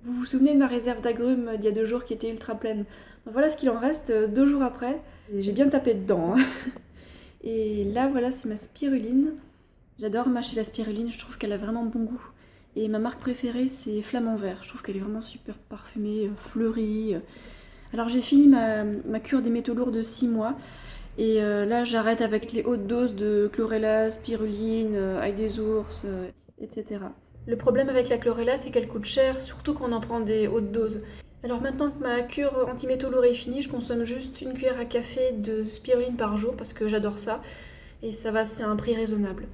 Vous vous souvenez de ma réserve d'agrumes d'il y a 2 jours qui était ultra pleine? Ben voilà ce qu'il en reste 2 jours après. Et j'ai bien tapé dedans, hein. Et là, voilà, c'est ma spiruline. J'adore mâcher la spiruline, je trouve qu'elle a vraiment bon goût. Et ma marque préférée, c'est Flamand Vert. Je trouve qu'elle est vraiment super parfumée, fleurie. Alors j'ai fini ma cure des métaux lourds de 6 mois. Et là, j'arrête avec les hautes doses de chlorella, spiruline, ail des ours, etc. Le problème avec la chlorella, c'est qu'elle coûte cher, surtout quand on en prend des hautes doses. Alors maintenant que ma cure anti-métaux lourds est finie, je consomme juste une cuillère à café de spiruline par jour parce que j'adore ça. Et ça va, c'est un prix raisonnable.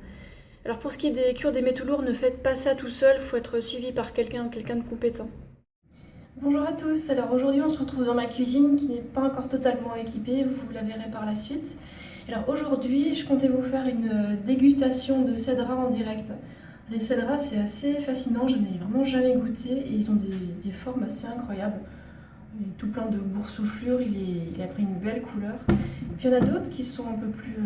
Alors pour ce qui est des cures des métaux lourds, ne faites pas ça tout seul, il faut être suivi par quelqu'un de compétent. Bonjour à tous, alors aujourd'hui on se retrouve dans ma cuisine qui n'est pas encore totalement équipée, vous la verrez par la suite. Alors aujourd'hui je comptais vous faire une dégustation de cédras en direct. Les cédras c'est assez fascinant, je n'ai vraiment jamais goûté et ils ont des formes assez incroyables. Il est tout plein de boursouflures, il a pris une belle couleur. Puis il y en a d'autres qui sont un peu plus,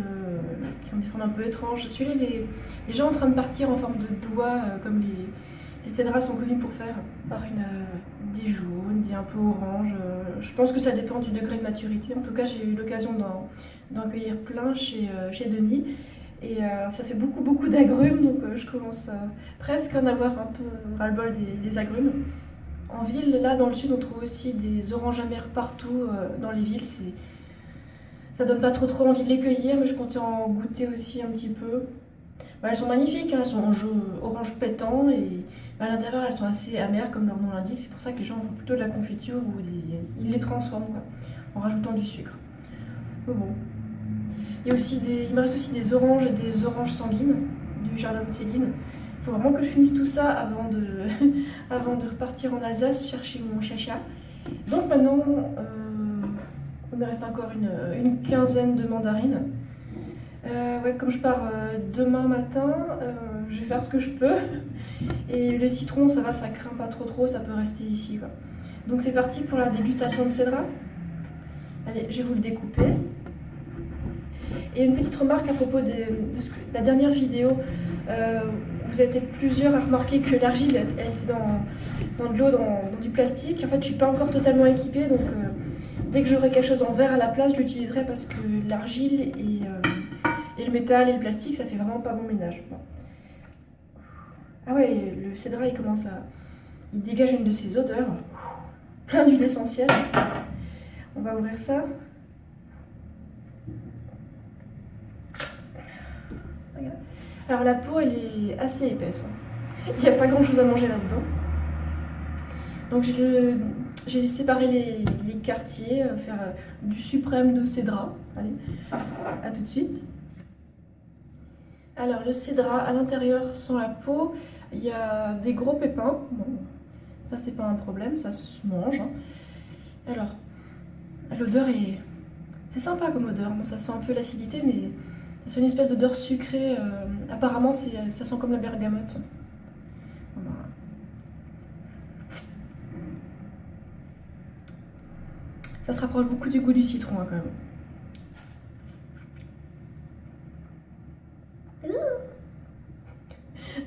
qui ont des formes un peu étranges. Celui-là il est déjà en train de partir en forme de doigt comme les cédras sont connus pour faire, par des jaunes, des un peu orange. Je pense que ça dépend du degré de maturité. En tout cas, j'ai eu l'occasion d'en cueillir plein chez Denis. Et ça fait beaucoup d'agrumes, donc je commence presque à en avoir un peu ras-le-bol des agrumes. En ville, là dans le sud, on trouve aussi des oranges amères partout dans les villes. Ça donne pas trop envie de les cueillir, mais je comptais en goûter aussi un petit peu. Bah, elles sont magnifiques, hein, elles sont orange pétant et à l'intérieur elles sont assez amères comme leur nom l'indique. C'est pour ça que les gens font plutôt de la confiture ou ils les transforment quoi, en rajoutant du sucre. Mais bon. Il me reste aussi des oranges et des oranges sanguines du jardin de Céline. Il faut vraiment que je finisse tout ça avant de repartir en Alsace chercher mon chacha. Donc maintenant, il me reste encore une quinzaine de mandarines. Ouais, comme je pars demain matin, je vais faire ce que je peux. Et les citrons, ça va, ça craint pas trop, ça peut rester ici, quoi. Donc c'est parti pour la dégustation de cédras. Allez, je vais vous le découper. Et une petite remarque à propos de la dernière vidéo. Vous avez peut-être plusieurs à remarquer que l'argile, elle était dans de l'eau, dans du plastique. En fait, je suis pas encore totalement équipée, donc dès que j'aurai quelque chose en verre à la place, je l'utiliserai parce que l'argile et le métal et le plastique, ça fait vraiment pas bon ménage. Bon. Ah ouais, le cédra, il dégage une de ses odeurs, plein d'huile essentielle. On va ouvrir ça. Regarde. Alors la peau, elle est assez épaisse. Il n'y a pas grand chose à manger là-dedans. Donc j'ai séparé les quartiers, faire du suprême de cédra. Allez, à tout de suite. Alors le cédra à l'intérieur sans la peau, il y a des gros pépins. Bon, ça c'est pas un problème, ça se mange. Hein. Alors, l'odeur c'est sympa comme odeur. Bon, ça sent un peu l'acidité, mais c'est une espèce d'odeur sucrée. Apparemment, ça sent comme la bergamote. Voilà. Ça se rapproche beaucoup du goût du citron hein, quand même.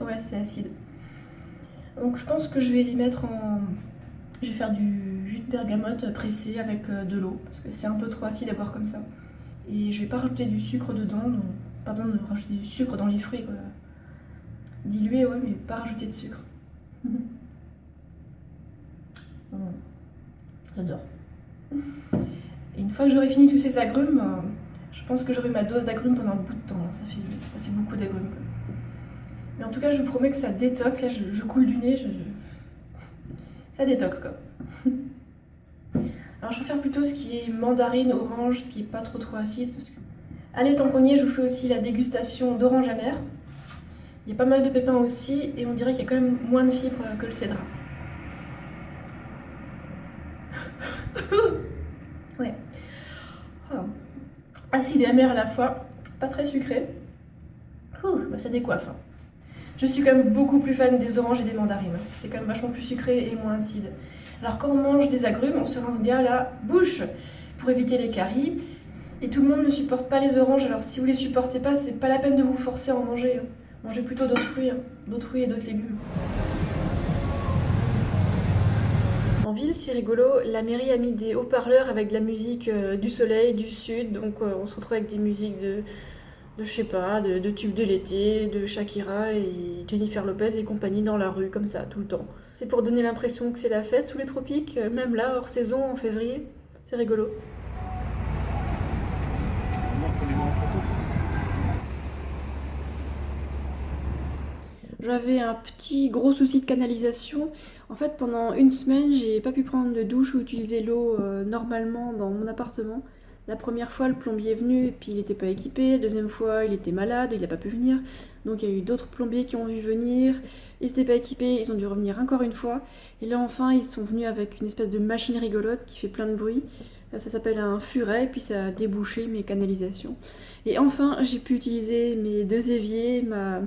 Ouais, c'est acide. Donc je pense que je vais les mettre en... Je vais faire du jus de bergamote pressé avec de l'eau, parce que c'est un peu trop acide à boire comme ça. Et je vais pas rajouter du sucre dedans, donc pas besoin de rajouter du sucre dans les fruits quoi. Dilué ouais, mais pas rajouter de sucre. J'adore. Et une fois que j'aurai fini tous ces agrumes, je pense que j'aurai ma dose d'agrumes pendant un bout de temps. Ça fait beaucoup d'agrumes. Mais en tout cas, je vous promets que ça détoxe. Là, je coule du nez. Ça détoxe, quoi. Alors, je vais faire plutôt ce qui est mandarine, orange, ce qui est pas trop acide. Parce que... Allez, tant qu'on y est, je vous fais aussi la dégustation d'orange amère. Il y a pas mal de pépins aussi, et on dirait qu'il y a quand même moins de fibres que le cédra. Ouais. Oh. Acide et amer à la fois, pas très sucré. Bah ça décoiffe. Hein. Je suis quand même beaucoup plus fan des oranges et des mandarines. C'est quand même vachement plus sucré et moins acide. Alors quand on mange des agrumes, on se rince bien la bouche pour éviter les caries. Et tout le monde ne supporte pas les oranges, alors si vous les supportez pas, c'est pas la peine de vous forcer à en manger. Hein. Mangez plutôt d'autres fruits et d'autres légumes. En ville, c'est rigolo, la mairie a mis des haut-parleurs avec de la musique du soleil, du sud, donc on se retrouve avec des musiques de je sais pas, de tubes de l'été, de Shakira et Jennifer Lopez et compagnie dans la rue, comme ça, tout le temps. C'est pour donner l'impression que c'est la fête sous les tropiques, même là, hors saison, en février. C'est rigolo. J'avais un petit gros souci de canalisation. En fait, pendant une semaine, j'ai pas pu prendre de douche ou utiliser l'eau normalement dans mon appartement. La première fois, le plombier est venu et puis il n'était pas équipé. La deuxième fois, il était malade, il n'a pas pu venir. Donc il y a eu d'autres plombiers qui ont vu venir. Ils n'étaient pas équipés, ils ont dû revenir encore une fois. Et là, enfin, ils sont venus avec une espèce de machine rigolote qui fait plein de bruit. Ça s'appelle un furet, et puis ça a débouché mes canalisations. Et enfin, j'ai pu utiliser mes deux éviers, ma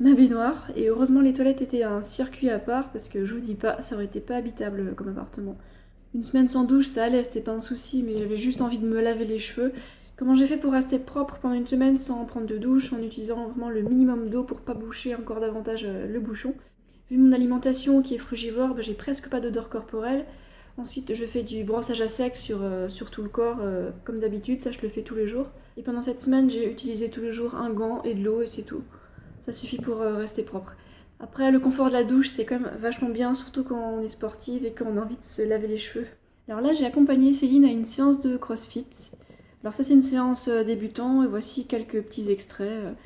baignoire, et heureusement les toilettes étaient un circuit à part parce que je vous dis pas, ça aurait été pas habitable comme appartement. Une semaine sans douche, ça allait, c'était pas un souci, mais j'avais juste envie de me laver les cheveux. Comment j'ai fait pour rester propre pendant une semaine sans prendre de douche, en utilisant vraiment le minimum d'eau pour pas boucher encore davantage le bouchon. Vu mon alimentation qui est frugivore, j'ai presque pas d'odeur corporelle. Ensuite, je fais du brossage à sec sur tout le corps, comme d'habitude, ça je le fais tous les jours. Et pendant cette semaine, j'ai utilisé tous les jours un gant et de l'eau et c'est tout. Ça suffit pour rester propre. Après, le confort de la douche, c'est quand même vachement bien, surtout quand on est sportive et qu'on a envie de se laver les cheveux. Alors là, j'ai accompagné Céline à une séance de CrossFit. Alors ça, c'est une séance débutant, et voici quelques petits extraits.